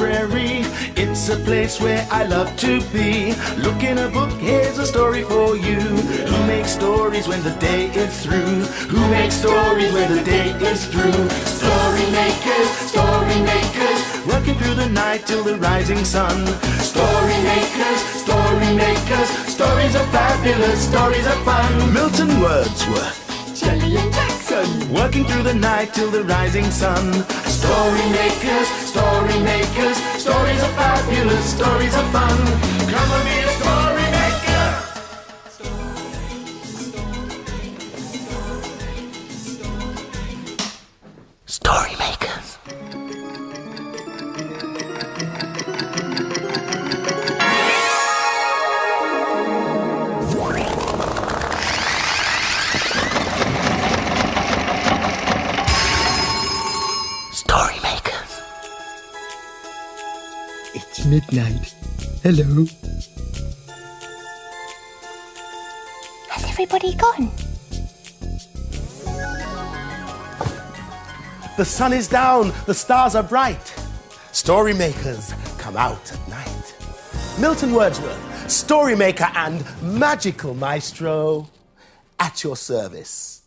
library. It's a place where I love to be. Look in a book, here's a story for you. Who makes stories when the day is through? Who makes stories when the day is through? Story makers, working through the night till the rising sun. Story makers, stories are fabulous, stories are fun. Milton Wordsworth, Shelley and Jackson, working through the night till the rising sun. Story makers, stories are fabulous, stories are fun. Come and be a story maker. Story makers. Story makers. It's midnight. Hello. Has everybody gone? The sun is down, the stars are bright. Story makers come out at night. Milton Wordsworth, story maker and magical maestro, at your service.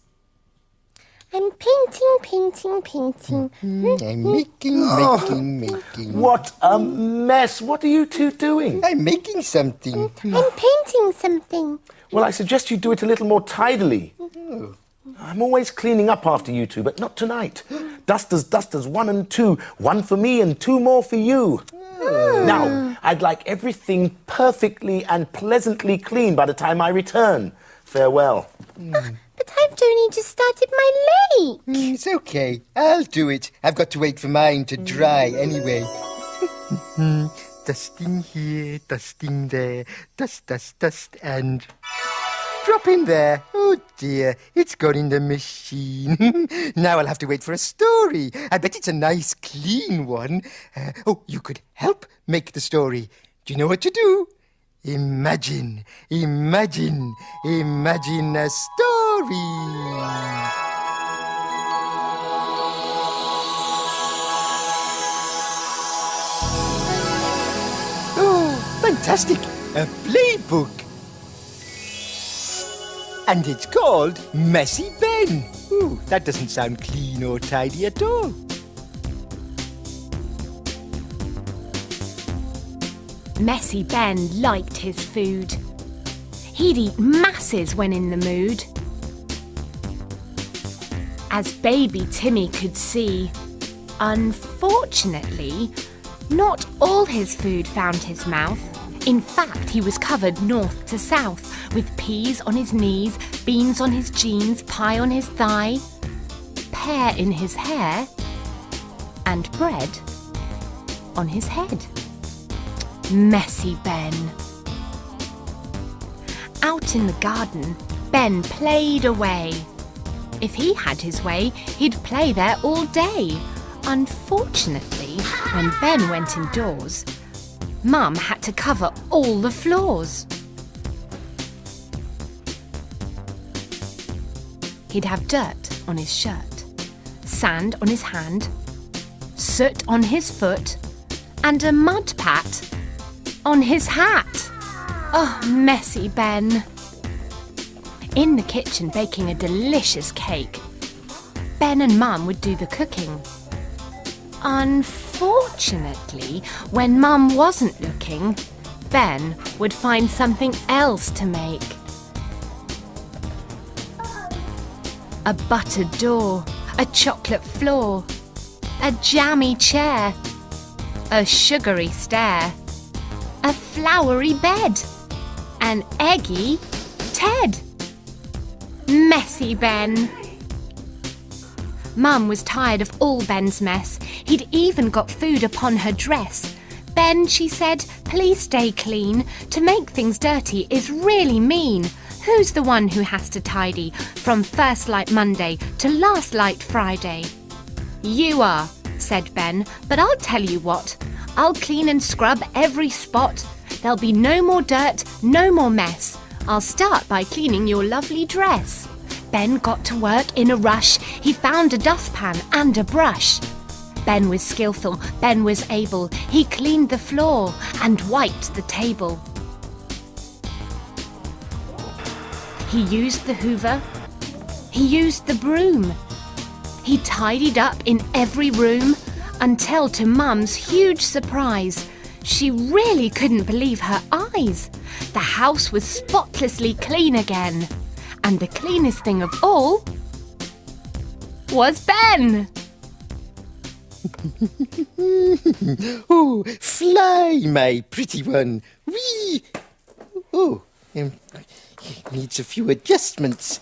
I'm painting. I'm making. What a mess. What are you two doing? I'm making something. I'm painting something. Well, I suggest you do it a little more tidily. I'm always cleaning up after you two, but not tonight. Dusters, 1 and 2. 1 for me and 2 more for you. Now, I'd like everything perfectly and pleasantly clean by the time I return. Farewell. But I've only just started my lake. It's okay. I'll do it. I've got to wait for mine to dry anyway. Dusting here, dusting there. Dust, and... drop in there. Oh dear, it's gone in the machine. Now I'll have to wait for a story. I bet it's a nice, clean one. You could help make the story. Do you know what to do? Imagine a story. Oh, fantastic! A playbook. And it's called Messy Ben. Ooh, that doesn't sound clean or tidy at all. Messy Ben liked his food. He'd eat masses when in the mood. As baby Timmy could see, unfortunately, not all his food found his mouth. In fact, he was covered north to south, with peas on his knees, beans on his jeans, pie on his thigh, pear in his hair, and bread on his head. Messy Ben. Out in the garden, Ben played away. If he had his way, he'd play there all day. Unfortunately, when Ben went indoors, Mum had to cover all the floors. He'd have dirt on his shirt, sand on his hand, soot on his foot, and a mud pat on his hat. Oh, Messy Ben. In the kitchen baking a delicious cake, Ben and Mum would do the cooking. Unfortunately, when Mum wasn't looking, Ben would find something else to make. A buttered door, a chocolate floor, a jammy chair, a sugary stare, a flowery bed, an eggy Ted. Messy Ben. Mum was tired of all Ben's mess. He'd even got food upon her dress. Ben, she said, please stay clean. To make things dirty is really mean. Who's the one who has to tidy from first light Monday to last light Friday? You are, said Ben, but I'll tell you what. I'll clean and scrub every spot. There'll be no more dirt, no more mess. I'll start by cleaning your lovely dress. Ben got to work in a rush. He found a dustpan and a brush. Ben was skillful, Ben was able. He cleaned the floor and wiped the table. He used the hoover. He used the broom. He tidied up in every room until, to Mum's huge surprise, she really couldn't believe her eyes. The house was spotlessly clean again. And the cleanest thing of all was Ben. Oh, fly, my pretty one. Whee! Oh, needs a few adjustments.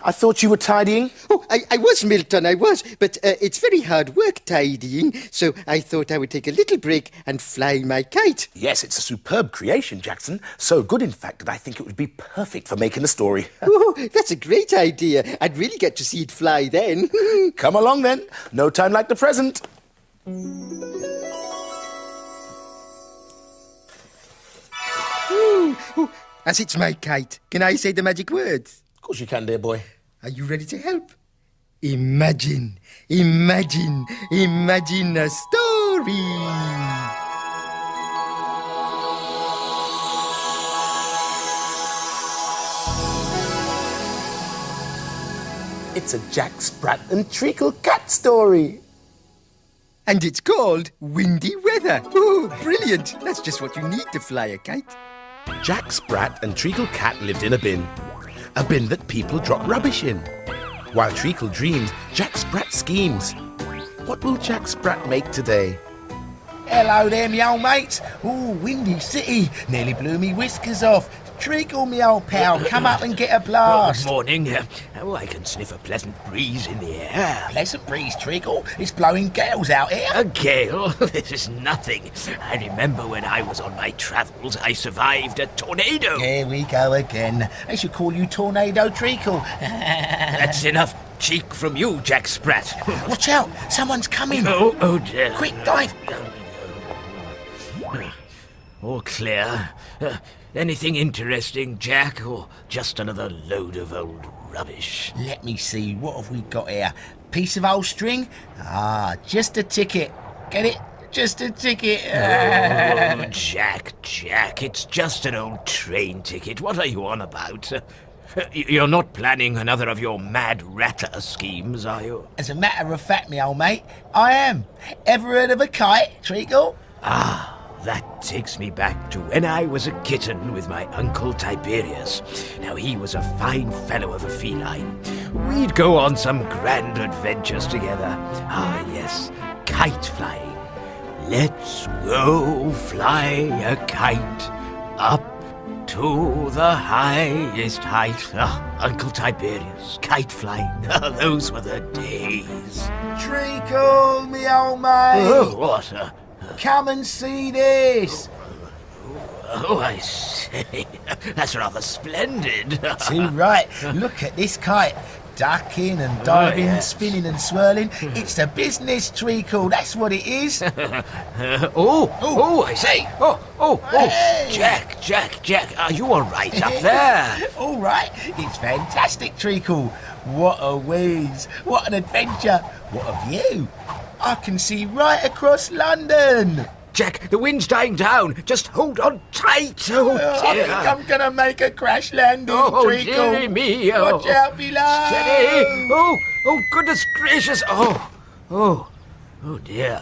I thought you were tidying. Oh, I was, Milton, I was. But it's very hard work tidying, so I thought I would take a little break and fly my kite. Yes, it's a superb creation, Jackson. So good, in fact, that I think it would be perfect for making a story. Oh, that's a great idea. I'd really get to see it fly then. Come along, then. No time like the present. Oh, as it's my kite, can I say the magic words? Of course you can, dear boy. Are you ready to help? Imagine, imagine, imagine a story. It's a Jack, Sprat and Treacle cat story. And it's called Windy Weather. Oh, brilliant. That's just what you need to fly a kite. Jack, Sprat and Treacle cat lived in a bin. A bin that people drop rubbish in. While Treacle dreams, Jack Sprat schemes. What will Jack Sprat make today? Hello there, me old mates. Ooh, windy city. Nearly blew me whiskers off. Treacle, me old pal, come up and get a blast. Good morning. I can sniff a pleasant breeze in the air. Pleasant breeze, Treacle. It's blowing gales out here. A gale? This is nothing. I remember when I was on my travels, I survived a tornado. Here we go again. They should call you Tornado Treacle. That's enough cheek from you, Jack Sprat. Watch out, someone's coming. Oh dear. Quick, dive. All clear. Anything interesting, Jack, or just another load of old rubbish? Let me see, what have we got here? Piece of old string? Ah, just a ticket. Get it? Just a ticket. Oh, Jack, it's just an old train ticket. What are you on about? You're not planning another of your mad ratter schemes, are you? As a matter of fact, me old mate, I am. Ever heard of a kite, Treacle? Ah, that takes me back to when I was a kitten with my Uncle Tiberius. Now, he was a fine fellow of a feline. We'd go on some grand adventures together. Ah, yes, kite flying. Let's go fly a kite up to the highest height. Ah, Uncle Tiberius, kite flying. Ah, those were the days. Treacle, me old mate. Oh, what? Come and see this. Oh, I see. That's rather splendid. Too right. Look at this kite. Ducking and diving, yes. Spinning and swirling. It's the business, Treacle. That's what it is. I see. Hey. Jack, are you all right up there? All right. It's fantastic, Treacle. What a whiz. What an adventure. What a view. I can see right across London. Jack, the wind's dying down. Just hold on tight. Oh, I dear. think I'm going to make a crash landing, Oh, Treacle. dearie me. Oh. Watch out below. Steady. Oh, goodness gracious. Oh, dear.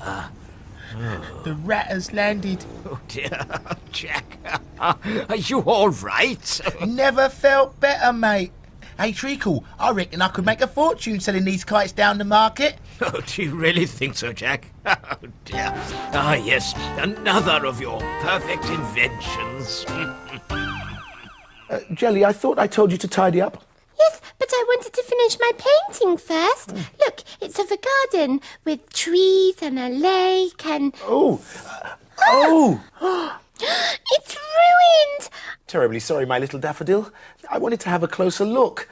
The rat has landed. Oh, dear. Jack, are you all right? Never felt better, mate. Hey, Treacle, I reckon I could make a fortune selling these kites down the market. Oh, do you really think so, Jack? Oh, dear. Ah, yes, another of your perfect inventions. Jelly, I thought I told you to tidy up. Yes, but I wanted to finish my painting first. Look, it's of a garden with trees and a lake and... Oh. It's ruined! Terribly sorry, my little daffodil. I wanted to have a closer look.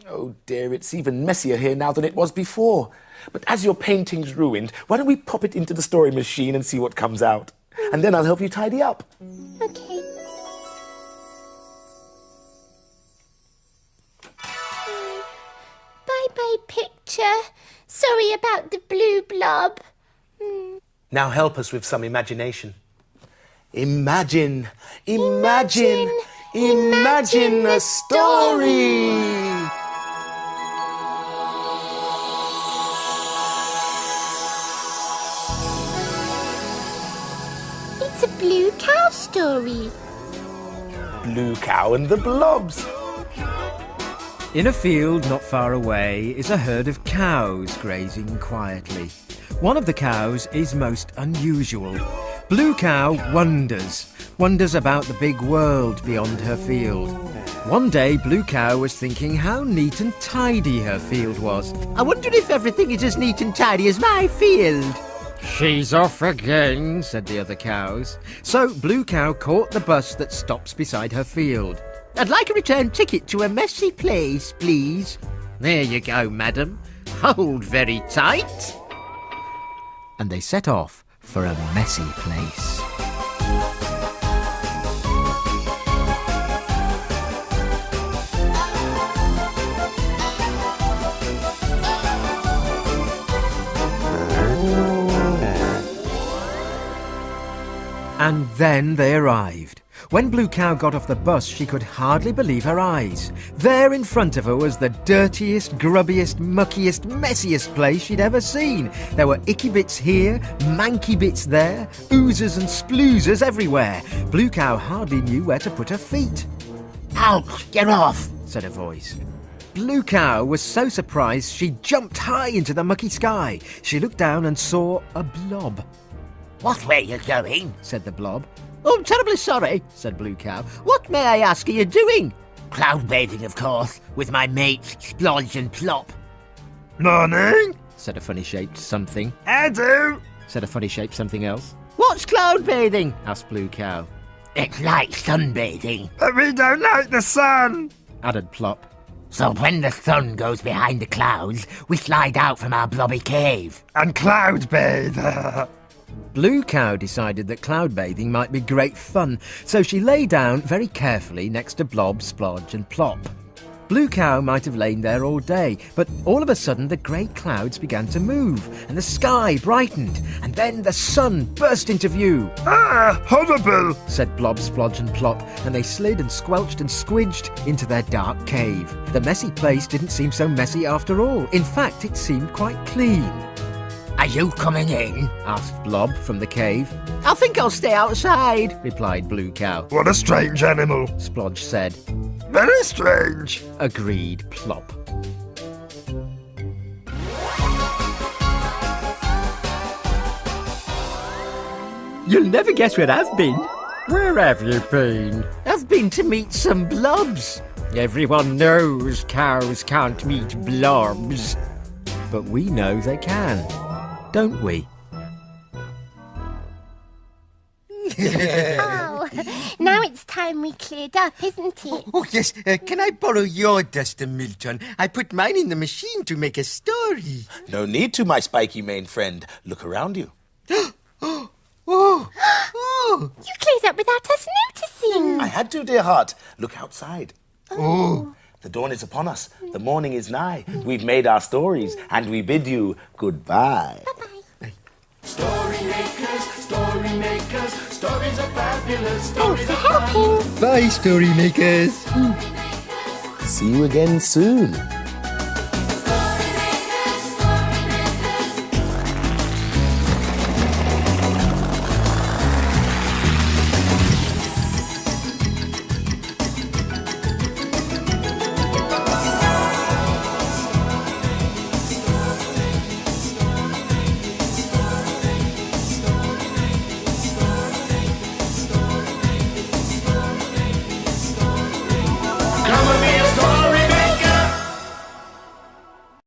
Oh dear, it's even messier here now than it was before. But as your painting's ruined, why don't we pop it into the story machine and see what comes out? And then I'll help you tidy up. Okay. Bye-bye, picture. Sorry about the blue blob. Now help us with some imagination. Imagine a story. It's a blue cow story. Blue Cow and the Blobs. In a field not far away is a herd of cows grazing quietly. One of the cows is most unusual. Blue Cow wonders about the big world beyond her field. One day, Blue Cow was thinking how neat and tidy her field was. I wonder if everything is as neat and tidy as my field. She's off again, said the other cows. So Blue Cow caught the bus that stops beside her field. I'd like a return ticket to a messy place, please. There you go, madam. Hold very tight. And they set off for a messy place. And then they arrived. When Blue Cow got off the bus, she could hardly believe her eyes. There in front of her was the dirtiest, grubbiest, muckiest, messiest place she'd ever seen. There were icky bits here, manky bits there, oozers and sploozers everywhere. Blue Cow hardly knew where to put her feet. Ouch, get off, said a voice. Blue Cow was so surprised she jumped high into the mucky sky. She looked down and saw a blob. What way you going? Said the blob. Oh, I'm terribly sorry, said Blue Cow. What, may I ask, are you doing? Cloud bathing, of course, with my mates Splodge and Plop. Morning, said a funny-shaped something. I do. Said a funny-shaped something else. What's cloud bathing? Asked Blue Cow. It's like sunbathing. But we don't like the sun, added Plop. So when the sun goes behind the clouds, we slide out from our blobby cave. And cloud bathe. Blue Cow decided that cloud bathing might be great fun, so she lay down very carefully next to Blob, Splodge and Plop. Blue Cow might have lain there all day, but all of a sudden the grey clouds began to move, and the sky brightened, and then the sun burst into view. Ah, horrible, said Blob, Splodge and Plop, and they slid and squelched and squidged into their dark cave. The messy place didn't seem so messy after all. In fact, it seemed quite clean. Are you coming in? Asked Blob from the cave. I think I'll stay outside, replied Blue Cow. What a strange animal, Splodge said. Very strange, agreed Plop. You'll never guess where I've been. Where have you been? I've been to meet some blobs. Everyone knows cows can't meet blobs. But we know they can, don't we? Oh, now it's time we cleared up, isn't it? Oh, yes. Can I borrow your duster, Milton? I put mine in the machine to make a story. No need to, my spiky maned friend. Look around you. You cleared up without us noticing. I had to, dear heart. Look outside. Oh. The dawn is upon us. The morning is nigh. We've made our stories, and we bid you goodbye. Bye-bye. Story makers, stories are fabulous. Thanks for helping. Bye, story makers. See you again soon.